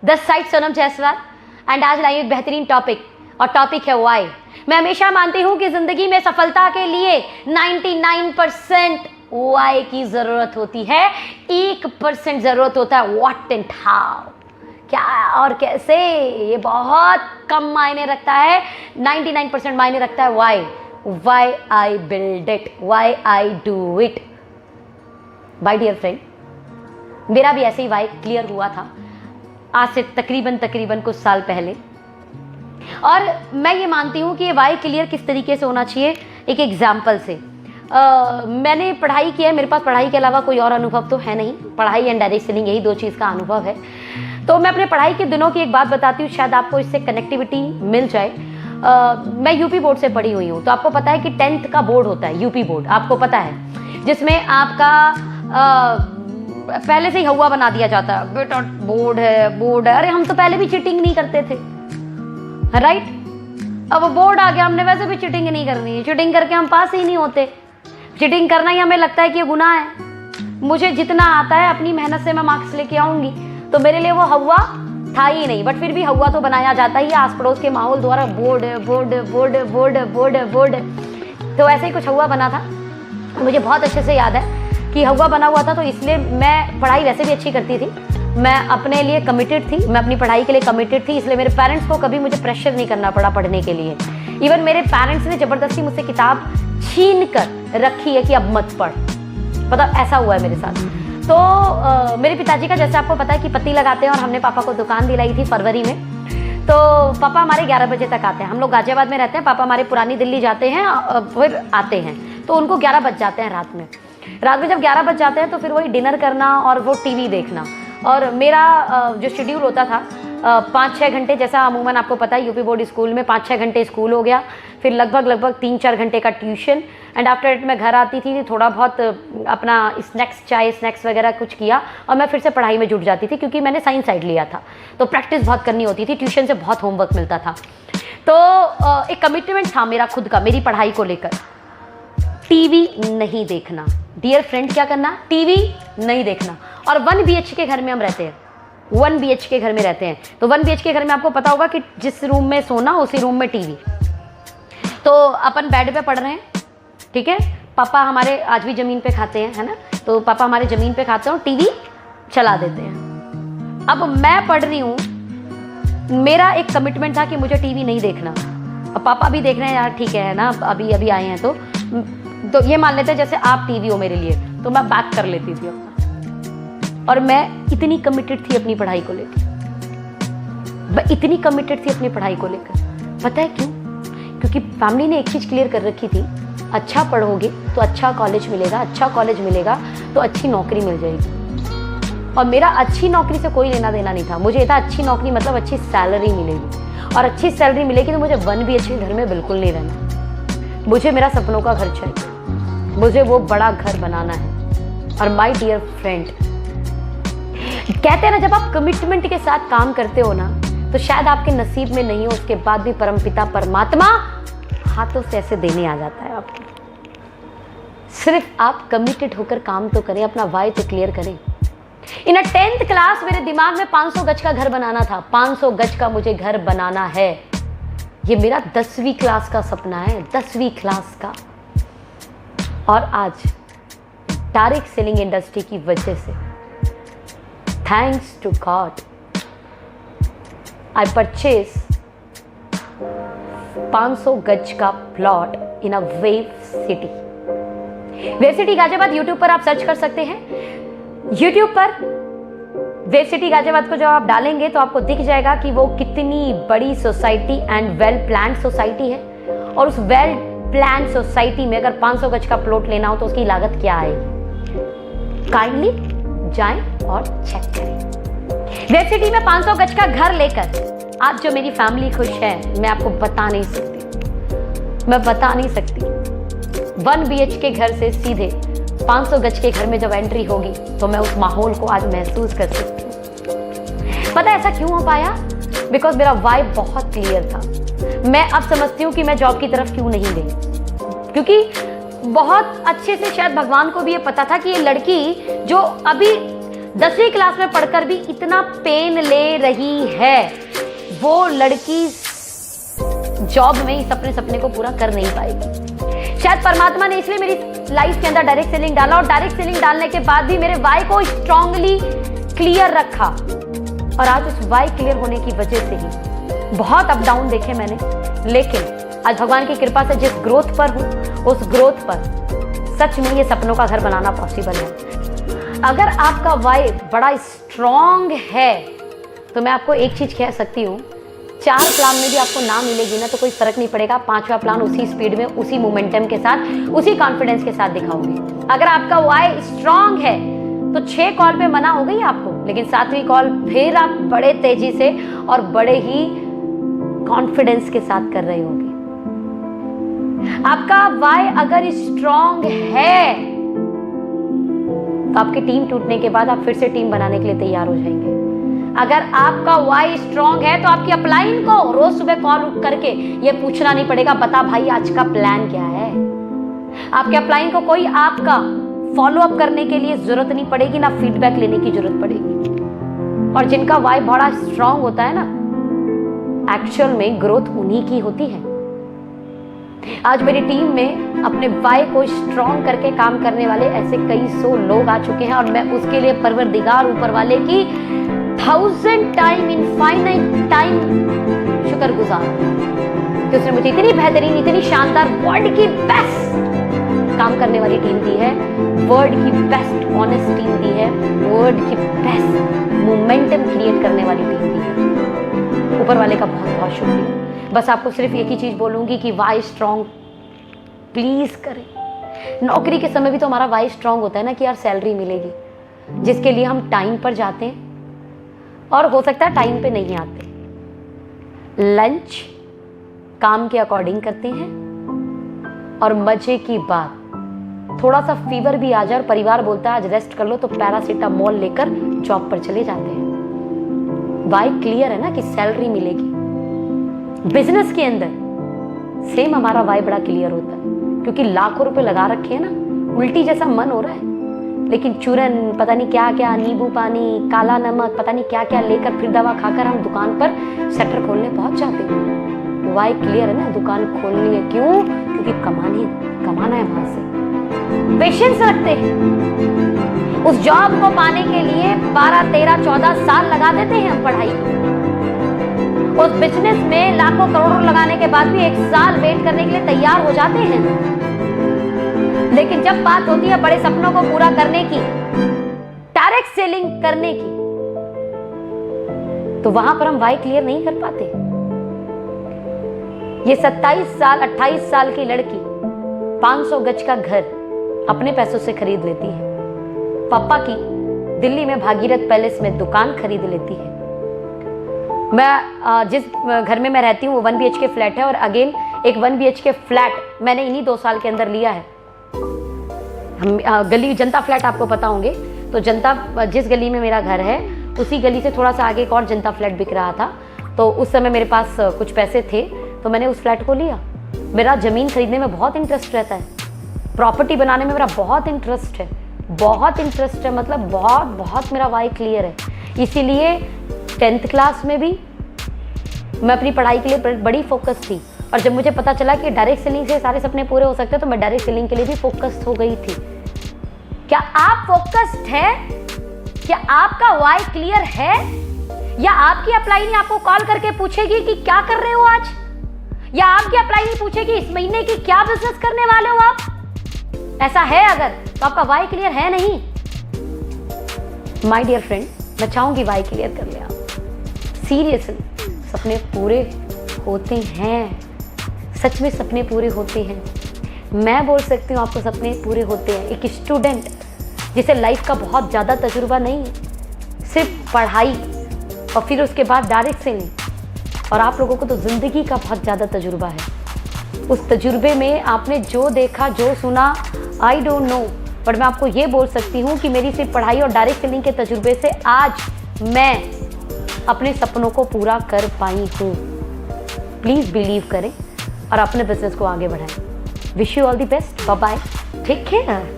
The side Sonam Jaiswal and आज लाई एक बेहतरीन टॉपिक और टॉपिक है वाई। मैं हमेशा मानती हूं कि जिंदगी में सफलता के लिए 99% वाई की जरूरत होती है, 1% जरूरत होता है व्हाट एंड हाउ, क्या और कैसे। ये बहुत कम मायने रखता है, 99% मायने रखता है why I build it, why I do it. My dear friend, मेरा भी ऐसे ही वाई क्लियर हुआ था आज से तकरीबन कुछ साल पहले, और मैं ये मानती हूँ कि ये वाई क्लियर किस तरीके से होना चाहिए। एक एग्जाम्पल से मैंने पढ़ाई की है, मेरे पास पढ़ाई के अलावा कोई और अनुभव तो है नहीं, पढ़ाई एंड डायरेक्ट सेलिंग यही 2 चीज़ का अनुभव है। तो मैं अपने पढ़ाई के दिनों की एक बात बताती हूँ, शायद आपको इससे कनेक्टिविटी मिल जाए। मैं यूपी बोर्ड से पढ़ी हुई हूँ, तो आपको पता है कि 10th का बोर्ड होता है यूपी बोर्ड, आपको पता है, जिसमें आपका पहले से ही हवा बना दिया जाता है, बेटा बोर्ड है। अरे हम तो पहले भी चीटिंग नहीं करते थे, राइट? अब वो बोर्ड आ गया, हमने वैसे भी चीटिंग नहीं करनी है, चीटिंग करके हम पास ही नहीं होते। चीटिंग करना ही हमें लगता है कि ये गुनाह है। मुझे जितना आता है अपनी मेहनत से मैं मार्क्स लेके आऊंगी, तो मेरे लिए वो हवा था ही नहीं, बट फिर भी हवा तो बनाया जाता ही है आस पड़ोस के माहौल द्वारा, बोर्ड। तो ऐसे ही कुछ हवा बना था, मुझे बहुत अच्छे से याद है कि हवा बना हुआ था। तो इसलिए मैं पढ़ाई वैसे भी अच्छी करती थी, मैं अपने लिए कमिटेड थी, मैं अपनी पढ़ाई के लिए कमिटेड थी, इसलिए मेरे पेरेंट्स को कभी मुझे प्रेशर नहीं करना पड़ा पढ़ने के लिए। इवन मेरे पेरेंट्स ने ज़बरदस्ती मुझसे किताब छीन कर रखी है कि अब मत पढ़, मतलब ऐसा हुआ है मेरे साथ। तो मेरे पिताजी का जैसे आपको पता है कि पत्ती लगाते हैं, और हमने पापा को दुकान दिलाई थी फरवरी में। तो पापा हमारे 11 बजे तक आते हैं, हम लोग गाजियाबाद में रहते हैं, पापा हमारे पुरानी दिल्ली जाते हैं, फिर आते हैं, तो उनको 11 बज जाते हैं रात में। जब 11 बज जाते हैं तो फिर वही डिनर करना और वो टीवी देखना। और मेरा जो शेड्यूल होता था 5-6 घंटे, जैसा अमूमन आपको पता है यूपी बोर्ड स्कूल में 5-6 घंटे स्कूल हो गया, फिर लगभग 3-4 घंटे का ट्यूशन, एंड आफ्टर इट मैं घर आती थी, थोड़ा बहुत अपना स्नैक्स वगैरह कुछ किया, और मैं फिर से पढ़ाई में जुट जाती थी, क्योंकि मैंने साइंस साइड लिया था, तो प्रैक्टिस बहुत करनी होती थी, ट्यूशन से बहुत होमवर्क मिलता था। तो एक कमिटमेंट था मेरा खुद का, मेरी पढ़ाई को लेकर, टीवी नहीं देखना। डियर फ्रेंड, क्या करना? टीवी नहीं देखना। और 1 BHK के घर में हम रहते हैं, 1 BHK के घर में रहते हैं। तो 1 BHK के घर में आपको पता होगा कि जिस रूम में सोना उसी रूम में टीवी। तो अपन बेड पे पढ़ रहे हैं, ठीक है, पापा हमारे आज भी ज़मीन पे खाते हैं, है ना, तो पापा हमारे ज़मीन पे खाते हैं और टीवी चला देते हैं। अब मैं पढ़ रही हूँ, मेरा एक कमिटमेंट था कि मुझे टीवी नहीं देखना। अब पापा भी देख रहे हैं, यार ठीक है ना, अभी आए हैं, तो ये मान लेते हैं जैसे आप टीवी हो मेरे लिए, तो मैं बैक कर लेती थी अपना। और मैं इतनी कमिटेड थी अपनी पढ़ाई को लेकर, पता है क्यों? क्योंकि फैमिली ने एक चीज़ क्लियर कर रखी थी, अच्छा पढ़ोगे तो अच्छा कॉलेज मिलेगा, तो अच्छी नौकरी मिल जाएगी। और मेरा अच्छी नौकरी से कोई लेना देना नहीं था, मुझे ये था अच्छी नौकरी मतलब अच्छी सैलरी मिलेगी, और अच्छी सैलरी मिलेगी तो मुझे 1 BHK घर में बिल्कुल नहीं रहना, मुझे मेरा सपनों का घर चाहिए, मुझे वो बड़ा घर बनाना है। और माय डियर फ्रेंड, कहते हैं ना, जब आप कमिटमेंट के साथ काम करते हो ना, तो शायद आपके नसीब में नहीं हो, उसके बाद भी परमपिता परमात्मा हाथों से ऐसे देने आ जाता है आपको। सिर्फ आप कमिटेड होकर काम तो करें, अपना वाई तो क्लियर करें। इन 10th क्लास मेरे दिमाग में 500 गज का घर बनाना था, 500 गज का मुझे घर बनाना है। ये मेरा 10वीं क्लास का सपना है, 10वीं क्लास का। और आज डायरेक्ट सेलिंग इंडस्ट्री की वजह से, thanks to God, I purchase 500 गज का plot in a Wave City Ghaziabad. YouTube पर आप सर्च कर सकते हैं, यूट्यूब पर वेव सिटी गाजियाबाद को जब आप डालेंगे तो आपको दिख जाएगा कि वो कितनी बड़ी society and well planned society है। और उस वेल प्लान सोसाइटी में अगर 500 गज का प्लॉट लेना हो तो उसकी लागत क्या आएगी, काइंडली जाएं और चेक करें। वेब सिटी में 500 गज का घर लेकर आज जो मेरी फैमिली खुश है, मैं आपको बता नहीं सकती। 1 BHK घर से सीधे 500 गज के घर में जब एंट्री होगी तो मैं उस माहौल को आज महसूस कर सकती हूँ। पता है ऐसा क्यों हो पाया? बिकॉज मेरा वाइब बहुत क्लियर था। मैं अब समझती हूँ कि मैं जॉब की तरफ क्यों नहीं गई, क्योंकि बहुत अच्छे से शायद भगवान को भी ये पता था कि ये लड़की जो अभी 10वीं क्लास में पढ़कर भी इतना पेन ले रही है, वो लड़की जॉब में इस अपने सपने को पूरा कर नहीं पाएगी। शायद परमात्मा ने इसलिए मेरी लाइफ के अंदर डायरेक्ट सेलिंग डाला, और डायरेक्ट सेलिंग डालने के बाद भी मेरे वाई को स्ट्रांगली क्लियर रखा, और आज उस वाई क्लियर होने की वजह से ही बहुत अप डाउन देखे मैंने, लेकिन आज भगवान की कृपा से जिस ग्रोथ पर हूं, उस ग्रोथ पर सच में ये सपनों का घर बनाना पॉसिबल है। अगर आपका वाई बड़ा स्ट्रांग है तो मैं आपको एक चीज कह सकती हूँ, 4 प्लान में भी आपको ना मिलेगी ना तो कोई फर्क नहीं पड़ेगा, 5वां प्लान उसी स्पीड में, उसी मोमेंटम के साथ, उसी कॉन्फिडेंस के साथ दिखाओगे। अगर आपका वाई स्ट्रांग है तो 6 कॉल पे मना हो गई आपको, लेकिन 7वीं कॉल फिर आप बड़े तेजी से और बड़े ही कॉन्फिडेंस के साथ कर रहे होगे। आपका वाई अगर स्ट्रांग है तो आपकी टीम टूटने के बाद आप फिर से टीम बनाने के लिए तैयार हो जाएंगे। अगर आपका वाई स्ट्रांग है तो आपकी अपलाइन को रोज सुबह कॉल करके ये पूछना नहीं पड़ेगा, बता भाई आज का प्लान क्या है। आपके अपलाइन को कोई आपका फॉलो अप करने के लिए जरूरत नहीं पड़ेगी, ना फीडबैक लेने की जरूरत पड़ेगी। और जिनका वाई बड़ा स्ट्रांग होता है ना, एक्चुअल में ग्रोथ उन्हीं की होती है। आज मेरी टीम में अपने वाई को स्ट्रांग करके काम करने वाले ऐसे कई 100 लोग आ चुके हैं, और मैं उसके लिए परवरदिगार ऊपर वाले की 1000 टाइम इनफाइनाइट टाइम शुक्रगुजार कि उसने मुझे इतनी बेहतरीन, इतनी शानदार, वर्ल्ड की बेस्ट काम करने वाली टीम दी है, वर्ल्ड की बेस्ट ऑनेस्ट टीम दी है, वर्ल्ड की बेस्ट मोमेंटम क्रिएट करने वाली टीम दी है। ऊपर वाले का बहुत बहुत शुक्रिया। बस आपको सिर्फ एक ही चीज बोलूंगी कि वाई स्ट्रांग प्लीज करें। नौकरी के समय भी तो हमारा वाई स्ट्रांग होता है ना कि यार सैलरी मिलेगी, जिसके लिए हम टाइम पर जाते हैं और हो सकता है टाइम पे नहीं आते। लंच काम के अकॉर्डिंग करते हैं, और मजे की बात थोड़ा सा फीवर भी आ जाए और परिवार बोलता है आज रेस्ट कर लो तो पैरासीटामोल लेकर जॉब पर चले जाते हैं। वाई क्लियर है ना कि सैलरी मिलेगी। बिजनेस के अंदर सेम हमारा वाई बड़ा क्लियर होता है, क्योंकि लाखों रुपए लगा रखे हैं ना, उल्टी जैसा मन हो रहा है, लेकिन चूरन, पता नहीं क्या क्या, नींबू पानी, काला नमक, पता नहीं क्या क्या लेकर फिर दवा खाकर हम दुकान पर शटर खोलने पहुंच जाते हैं। वाई क्लियर है ना, दुकान खोलनी है, क्यों? क्योंकि कमाना है वहां से। पेशेंस रखते हैं, उस जॉब को पाने के लिए 12, 13, 14 साल लगा देते हैं हम पढ़ाई। उस बिजनेस में लाखों करोड़ों लगाने के बाद भी 1 साल वेट करने के लिए तैयार हो जाते हैं, लेकिन जब बात होती है बड़े सपनों को पूरा करने की, डायरेक्ट सेलिंग करने की, तो वहां पर हम वाई क्लियर नहीं कर पाते। ये 27 साल 28 साल की लड़की 500 गज का घर अपने पैसों से खरीद लेती है, पापा की दिल्ली में भागीरथ पैलेस में दुकान खरीद लेती है। मैं जिस घर में मैं रहती हूँ वो 1 BHK फ्लैट है, और अगेन एक 1 BHK फ्लैट मैंने इन्हीं 2 साल के अंदर लिया है। हम गली जनता फ्लैट आपको पता होंगे, तो जनता जिस गली में मेरा घर है उसी गली से थोड़ा सा आगे एक और जनता फ्लैट बिक रहा था, तो उस समय मेरे पास कुछ पैसे थे तो मैंने उस फ्लैट को लिया। मेरा ज़मीन खरीदने में बहुत इंटरेस्ट रहता है, प्रॉपर्टी बनाने में मेरा बहुत इंटरेस्ट है, मतलब बहुत मेरा वाई क्लियर है। इसीलिए 10th क्लास में भी मैं अपनी पढ़ाई के लिए बड़ी फोकस थी, और जब मुझे पता चला कि डायरेक्ट सेलिंग से सारे सपने पूरे हो सकते हैं तो मैं डायरेक्ट सेलिंग के लिए भी फोकस्ड हो गई थी। क्या आप फोकस्ड है? क्या आपका वाई क्लियर है? या आपकी अपलाइनी आपको कॉल करके पूछेगी कि क्या कर रहे हो आज, या आपकी अपलाइनी पूछेगी इस महीने की क्या बिजनेस करने वाले हो आप? ऐसा है अगर तो आपका वाई क्लियर है नहीं। माय डियर फ्रेंड, मैं चाहूंगी वाई क्लियर कर ले आप। सीरियसली सपने पूरे होते हैं, सच में सपने पूरे होते हैं। मैं बोल सकती हूँ आपको सपने पूरे होते हैं। एक स्टूडेंट जिसे लाइफ का बहुत ज़्यादा तजुर्बा नहीं है, सिर्फ पढ़ाई और फिर उसके बाद डायरेक्ट सेलिंग, और आप लोगों को तो ज़िंदगी का बहुत ज़्यादा तजुर्बा है। उस तजुर्बे में आपने जो देखा, जो सुना, आई डोंट नो, बट मैं आपको ये बोल सकती हूँ कि मेरी सिर्फ पढ़ाई और डायरेक्ट सेलिंग के तजुर्बे से आज मैं अपने सपनों को पूरा कर पाई हूँ। प्लीज़ बिलीव करें और अपने बिजनेस को आगे बढ़ाएं। Wish you all the best. Bye bye, take care.